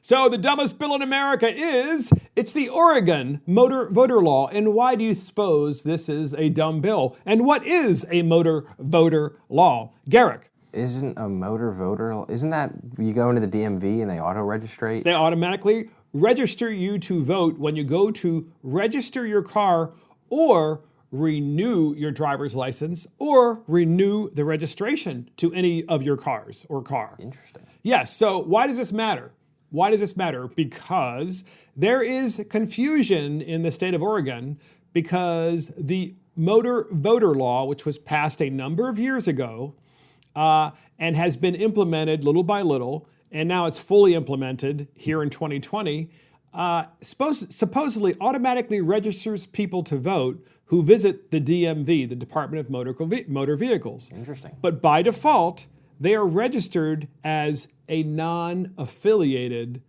So the dumbest bill in America it's the Oregon motor voter law. And why do you suppose this is a dumb bill? And what is a motor voter law? Garrick. Isn't that you go into the DMV and they auto-registrate? They automatically register you to vote when you go to register your car or renew your driver's license or renew the registration to any of your cars or car. Interesting. Yes, so why does this matter? Why does this matter? Because there is confusion in the state of Oregon because the motor voter law, which was passed a number of years ago and has been implemented little by little, and now it's fully implemented here in 2020, supposedly automatically registers people to vote who visit the DMV, the Department of Motor Vehicles. Interesting. But by default, they are registered as a non-affiliated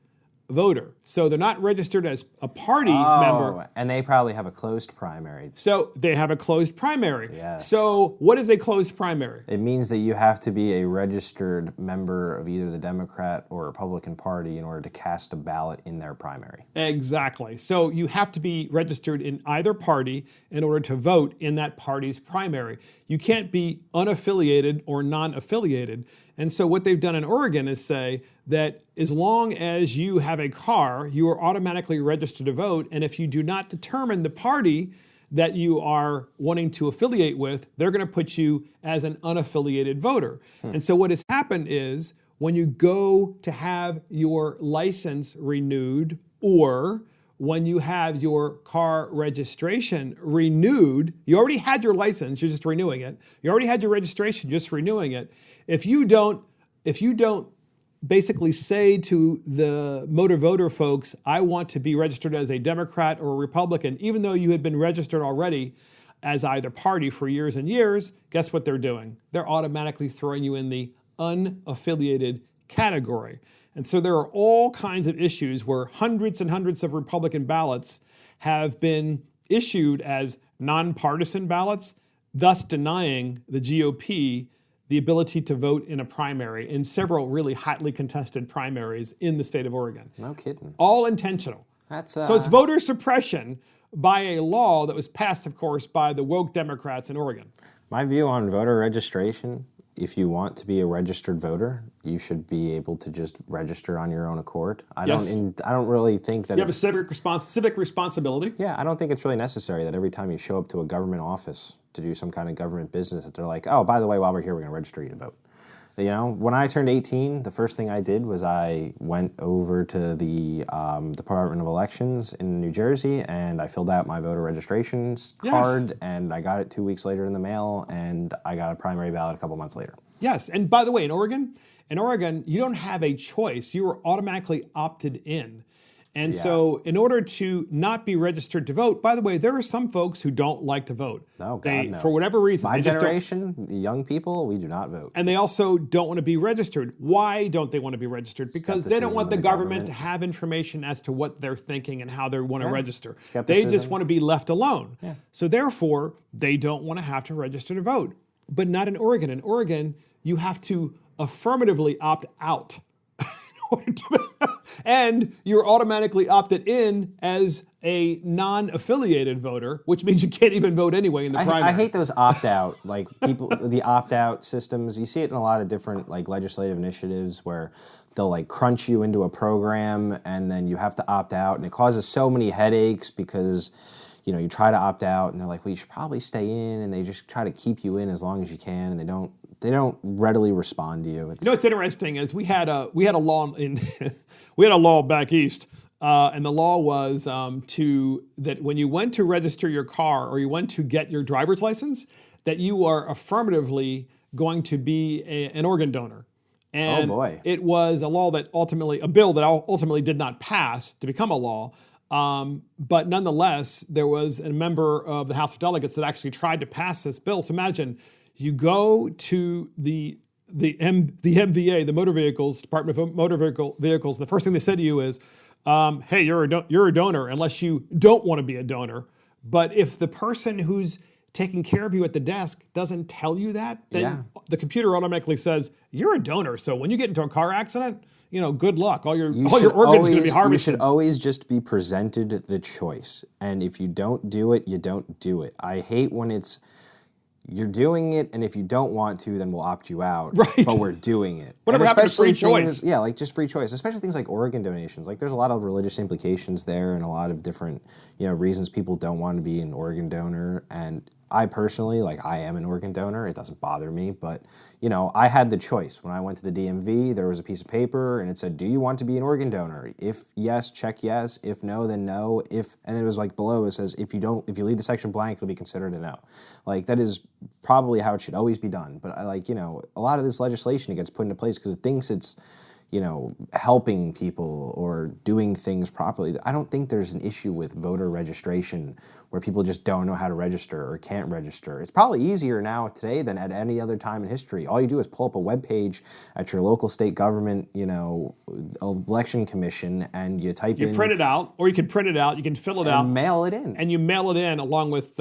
voter. So they're not registered as a party member. And they probably have a closed primary. So they have a closed primary. Yes. So what is a closed primary? It means that you have to be a registered member of either the Democrat or Republican Party in order to cast a ballot in their primary. Exactly. So you have to be registered in either party in order to vote in that party's primary. You can't be unaffiliated or non-affiliated. And so what they've done in Oregon is say that as long as you have a car, you are automatically registered to vote. And if you do not determine the party that you are wanting to affiliate with, they're going to put you as an unaffiliated voter. And so what has happened is when you go to have your license renewed or when you have your car registration renewed, you already had your license, you're just renewing it. You already had your registration, just renewing it. If you don't basically say to the motor voter folks, I want to be registered as a Democrat or a Republican, even though you had been registered already as either party for years and years, guess what they're doing? They're automatically throwing you in the unaffiliated category. And so there are all kinds of issues where hundreds and hundreds of Republican ballots have been issued as nonpartisan ballots, thus denying the GOP the ability to vote in a primary in several really hotly contested primaries in the state of Oregon. No kidding. All intentional. So it's voter suppression by a law that was passed, of course, by the woke Democrats in Oregon. My view on voter registration, if you want to be a registered voter, you should be able to just register on your own accord. I don't really think that you have a civic responsibility. Yeah, I don't think it's really necessary that every time you show up to a government office to do some kind of government business that they're like, oh, by the way, while we're here, we're going to register you to vote. You know, when I turned 18, the first thing I did was I went over to the Department of Elections in New Jersey and I filled out my voter registration card and I got it 2 weeks later in the mail and I got a primary ballot a couple months later. Yes, and by the way, in Oregon, you don't have a choice. You are automatically opted in. And so in order to not be registered to vote, by the way, there are some folks who don't like to vote. Oh, God, no. For whatever reason. My generation, young people, we do not vote. And they also don't want to be registered. Why don't they want to be registered? Because they don't want the government to have information as to what they're thinking and how they want to register. They just want to be left alone. Yeah. So therefore, they don't want to have to register to vote. But not in Oregon. In Oregon, you have to affirmatively opt out. And you're automatically opted in as a non-affiliated voter, which means you can't even vote anyway in the primary. I hate those opt-out, the opt-out systems. You see it in a lot of different legislative initiatives where they'll crunch you into a program and then you have to opt out, and it causes so many headaches because you try to opt out and they're like, well, you should probably stay in, and they just try to keep you in as long as you can, and they don't readily respond to you. What's interesting is we had a law we had a law back east, and the law was that when you went to register your car or you went to get your driver's license, that you are affirmatively going to be an organ donor. And it was a bill that ultimately did not pass to become a law. But nonetheless, there was a member of the House of Delegates that actually tried to pass this bill. So imagine you go to the MVA, the Motor Vehicles, Department of Motor Vehicles, and the first thing they said to you is, hey, you're a donor unless you don't want to be a donor. But if the person who's taking care of you at the desk doesn't tell you that, then the computer automatically says, you're a donor. So when you get into a car accident, good luck. All your organs are going to be harvested. You should always just be presented the choice. And if you don't do it, you don't do it. I hate when you're doing it, and if you don't want to, then we'll opt you out. Right. But we're doing it. Whatever happened to free choice? Yeah, like just free choice. Especially things like organ donations. Like there's a lot of religious implications there, and a lot of different, reasons people don't want to be an organ donor. And I personally, I am an organ donor. It doesn't bother me, but I had the choice. When I went to the DMV, there was a piece of paper, and it said, "Do you want to be an organ donor? If yes, check yes. If no, then no. And then it was below it says, if you leave the section blank, it'll be considered a no." That is probably how it should always be done. But a lot of this legislation gets put into place because it thinks it's helping people or doing things properly. I don't think there's an issue with voter registration where people just don't know how to register or can't register. It's probably easier now today than at any other time in history. All you do is pull up a web page at your local state government, election commission, and you type in. You print it out, or you can print it out, you can fill it out. And mail it in. And you mail it in along with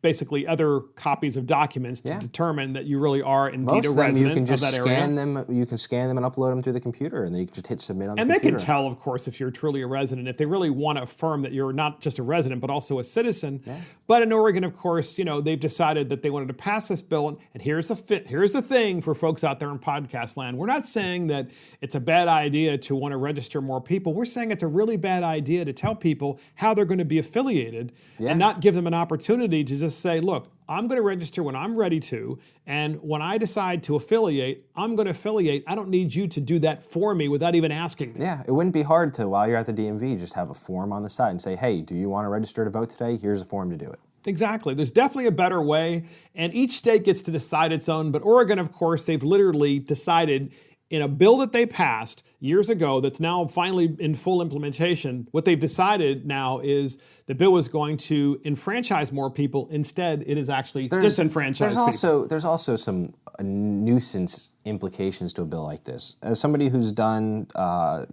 basically other copies of documents to determine that you really are indeed a resident you can just of that scan area. You can scan them and upload them through the computer, and then you can just hit submit on the computer. And they can tell, of course, if you're truly a resident, if they really want to affirm that you're not just a resident, but also a citizen. Yeah. But in Oregon, of course, they've decided that they wanted to pass this bill. And here's the thing for folks out there in podcast land. We're not saying that it's a bad idea to want to register more people. We're saying it's a really bad idea to tell people how they're going to be affiliated and not give them an opportunity to just say, look, I'm going to register when I'm ready to, and when I decide to affiliate, I'm going to affiliate. I don't need you to do that for me without even asking me. Yeah, it wouldn't be hard to, while you're at the DMV, just have a form on the side and say, hey, do you want to register to vote today? Here's a form to do it. Exactly. There's definitely a better way, and each state gets to decide its own, but Oregon, of course, they've literally decided in a bill that they passed years ago that's now finally in full implementation, what they've decided now is the bill is going to enfranchise more people. Instead, it is actually disenfranchise people. There's also some nuisance implications to a bill like this. As somebody who's done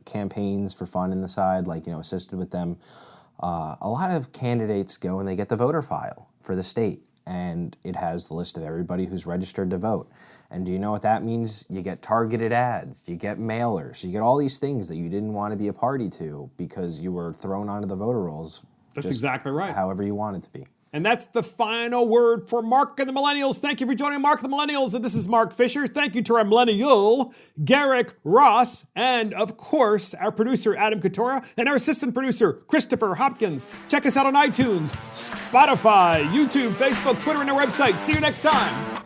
campaigns for fun in the side, assisted with them, a lot of candidates go and they get the voter file for the state, and it has the list of everybody who's registered to vote. And do you know what that means? You get targeted ads, you get mailers, you get all these things that you didn't want to be a party to because you were thrown onto the voter rolls. That's exactly right. However you want it to be. And that's the final word for Mark and the Millennials. Thank you for joining Mark and the Millennials. And this is Mark Fisher. Thank you to our millennial, Garrick Ross, and of course, our producer, Adam Katora, and our assistant producer, Christopher Hopkins. Check us out on iTunes, Spotify, YouTube, Facebook, Twitter, and our website. See you next time.